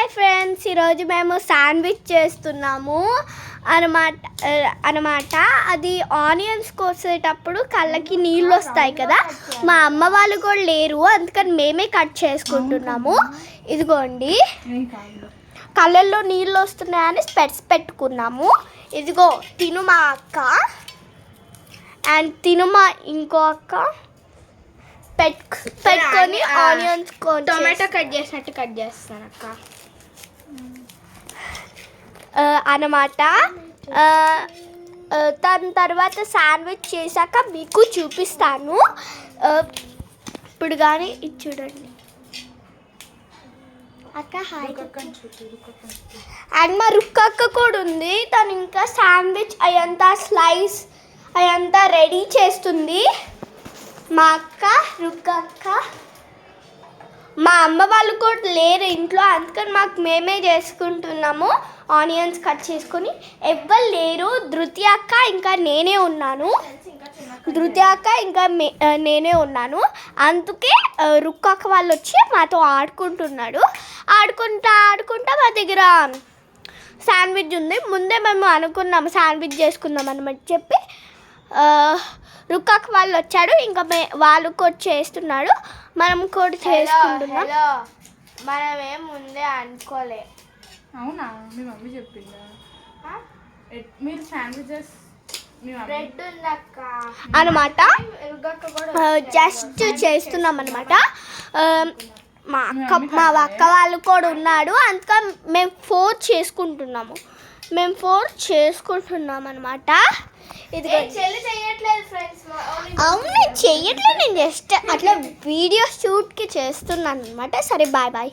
Hi friends, ఈరోజు మేము sandwich చేస్తున్నాము అనమాట. అది ఆనియన్స్ కోసేటప్పుడు కళ్ళకి నీళ్ళు వస్తాయి కదా, మా అమ్మ వాళ్ళు కూడా లేరు, అందుకని మేమే కట్ చేసుకుంటున్నాము. ఇదిగోండి, కళ్ళల్లో నీళ్ళు వస్తున్నాయని స్పెట్స్ పెట్టుకున్నాము. ఇదిగో తిను మా అక్క అండ్ తిను మా ఇంకో అక్క పెట్టుకొని ఆనియన్స్ టొమాటో కట్ చేసినట్టు కట్ చేస్తాను అక్క అన్నమాట. దాని తర్వాత శాండ్విచ్ చేశాక మీకు చూపిస్తాను. ఇప్పుడు కానీ ఇది చూడండి అక్క. హాయ్. అండ్ మా రుక్కక్క కూడా ఉంది, తను ఇంకా శాండ్విచ్ అయ్యంతా స్లైస్ అయ్యంతా రెడీ చేస్తుంది. మా అక్క రుక్కక్క, మా అమ్మ వాళ్ళు కూడా లేరు ఇంట్లో, అందుకని మేమే చేసుకుంటున్నాము. ఆనియన్స్ కట్ చేసుకొని ఎవ్వరు లేరు, ధృతి అక్క ఇంకా నేనే ఉన్నాను. అందుకే రుక్కక్క వాళ్ళు వచ్చి మాతో ఆడుకుంటున్నాడు. ఆడుకుంటా మా దగ్గర శాండ్విచ్ ఉంది. ముందే మేము అనుకున్నాము శాండ్విచ్ చేసుకుందాం అనమాట చెప్పి రుక్కక్క వాళ్ళు వచ్చాడు, ఇంకా వాళ్ళు కూడా చేస్తున్నాడు, మనం కూడా చేసుకుంటున్నాం. మనమేం ముందే అనుకోలే. అవునా, మీ మమ్మీ చెప్పిందా మీరు శాండ్విచెస్ బ్రెడ్ ఉందక్క అనమాట. జస్ట్ చేస్తున్నాం అనమాట. మా అక్క వాళ్ళు కూడా ఉన్నాడు, అందుకని మేము ఫోర్ చేసుకుంటున్నాము అనమాట. ఇది చెయ్యట్లేదు ఫ్రెండ్స్. అవును, చెయ్యట్లేదు, నేను జస్ట్ అట్లా వీడియో షూట్కి చేస్తున్నాను అనమాట. సరే, బాయ్ బాయ్.